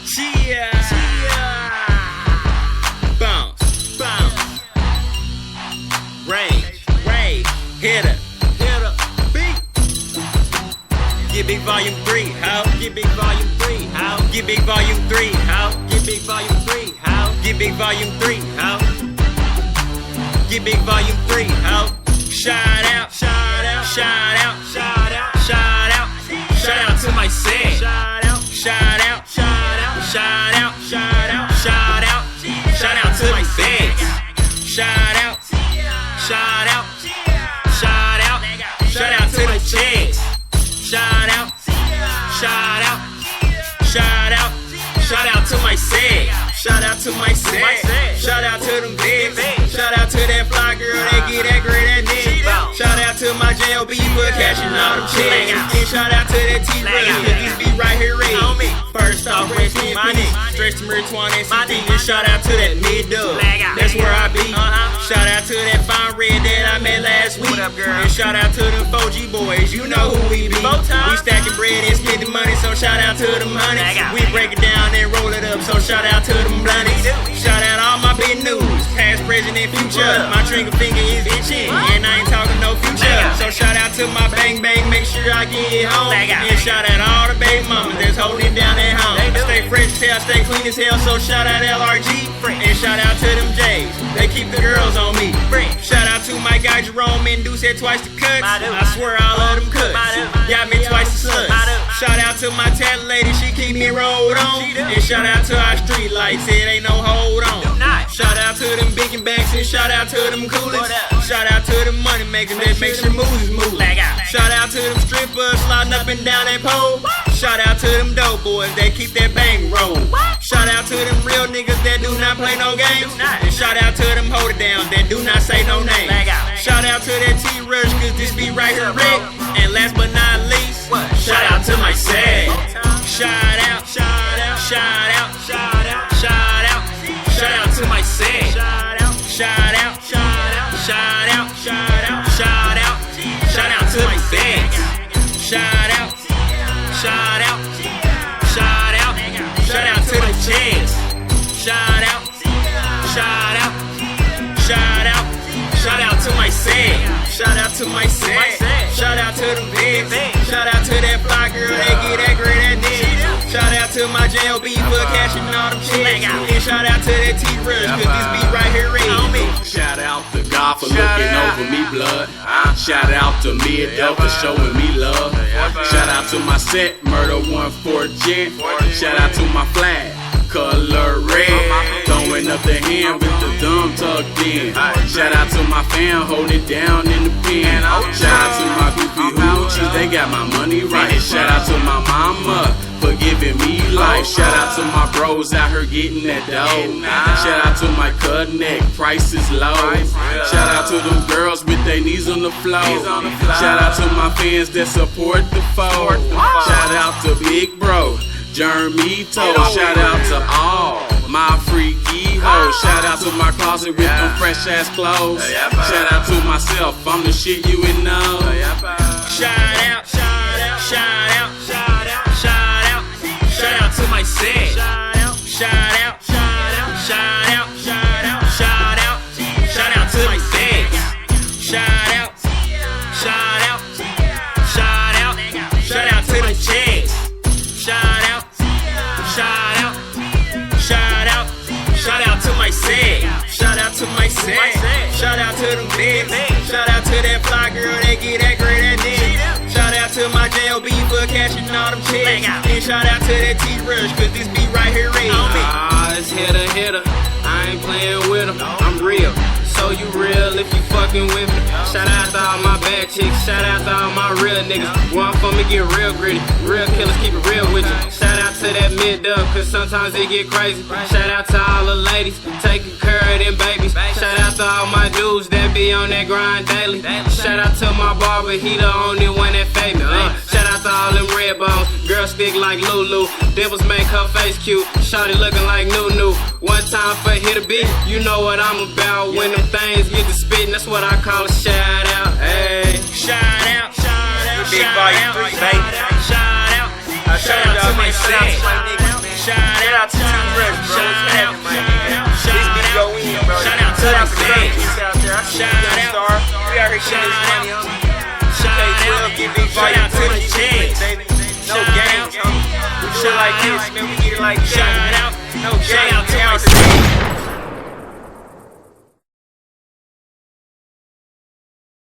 Chia. Bounce, bounce. Rage, Hitta, beat. Get big volume 3, how? Get big volume 3, how? Get big volume 3, how? Get big volume 3, how? Get big volume 3, how? Get big volume 3, how? Shout out, shout out, shout out, shout out, shout out, shout out to my set. Shout out, shout out, shout out, shout out, shout out, shout out, shout out to my set. Shout out, shout out, shout out, shout out to the chicks. Shout out, shout out, shout out, shout out to my set. Shout out to my set. Shout out to them bigs. Shout out to that fly girl that get that great that nigga. Shout out to my J.O.B. for catching all them chicks. And shout out to that T-Rush, cause this beat right here ready. First off, rest in peace. Stretch to Mertwan and CP. And shout out to that mid-dub. That's where I be. Shout out to that fine red that I met last week. And shout out to them 4G boys. You know who we be. We stacking bread and spending money, so shout out to them honeys. We break it down and roll it up, so shout out to them blunties. Shout out all my big news, past, present, and future. My trigger finger is itching, and I ain't talking no future. So shout out to my bang bang, make sure I get home. And shout out all the baby mamas that's holding down at home. Stay fresh as hell, stay clean as hell, so shout out LRG. And shout out to them J's, they keep the girls on me. Shout out to my guy Jerome and Deuce had twice the cuts. I swear I love them cuts, got me twice the sluts. Shout out to my talent lady, she keep me rolled on. And shout out to our street lights, it ain't no hold on. Shout out to them big and banks and shout out to them coolest. Shout out to them money makers that make sure movies move. Shout out to them strippers sliding up and down that pole. Shout out to them dope boys that keep that bang roll. Shout out to them real niggas that do not play no games. And shout out to them hold it down that do not say no names. Shout out to that T-Rush cause this be right here red. And last but not least, shout out to my set. Shout out, shout out, shout out, shout out, shout out, shout out to my set. Shout out, shout out, shout out, shout out, shout out, shout out, shout out to my set. Shout out, shout out, shout out, shout out to the chicks. Shout out, shout out, shout out, shout out to my set. Shout out to my set. Shout out to them bigs. Shout out to that fly girl that get that great that nigga. Shout out to my J.O.B. for catching all them chicks. And shout out to that T-Rush cause this beat right here ready. Shout out to God for looking over me, blood. Shout out to Mid-Dub for showing me love. Shout out to my set, Murder 14 Gent. Shout out to my flag, color red. Throwing up the hand with the thumb tucked in. Shout out to my fam, hold it down in the pen. Shout out to my goofy hoochies, they got my money right. Shout out to my mama for giving me life. Shout out to my bros out here getting that dough. Shout out to my cut neck, price is low. Shout out to them girls with their knees on the floor. Shout out to my fans that support the foe. Shout out to Big Bro, Jermito. Shout out to all my freaky hoes. Shout out to my closet with them fresh ass clothes. Shout out to myself, I'm the shit you would know. Shout out, shout out, shout out, shout out, shout out, shout out to my set. Shout out, shout out, shout out, shout out, shout out, shout out, shout out to my set. Shout out, shout out, shout out, shout out to the chicks. Shout out, shout out, shout out, shout out to my set. Shout out to my set. Shout out to them bigs. Shout out to that fly girl that get that great that nigga. Shout out to my J.O.B. for catching all them chicks. And shout out to that T-Rush cause this beat right here ready. It's Hitta. I ain't playing with them, I'm real. So you real if you fucking with me. Shout out to all my bad chicks. Shout out to all my real niggas. Where I'm from, it get real gritty. Real killers keep it real with you. Shout out to that mid-dub, cause sometimes it get crazy. Shout out to all the ladies taking care of them babies. Shout out to all my dudes that be on that grind daily. Shout out to my barber, he the only one that fade me. Shout out to all them red bones. Girls stick like Lulu. Devils make her face cute. Shawty looking like Nunu. One time for Hitta beat, you know what I'm about. When them things get to spitting, that's what I call a shout out. Hey, shout out, shout out, Big volume 3, baby. Shout out, shout out to my set. Shout out to Direc, Shout out. Shout out to the fans. Shout out. We out here getting this money, Shout out to the chance. No games, we do it like this, man. We get it like that. Shout out. No Shout out to games. my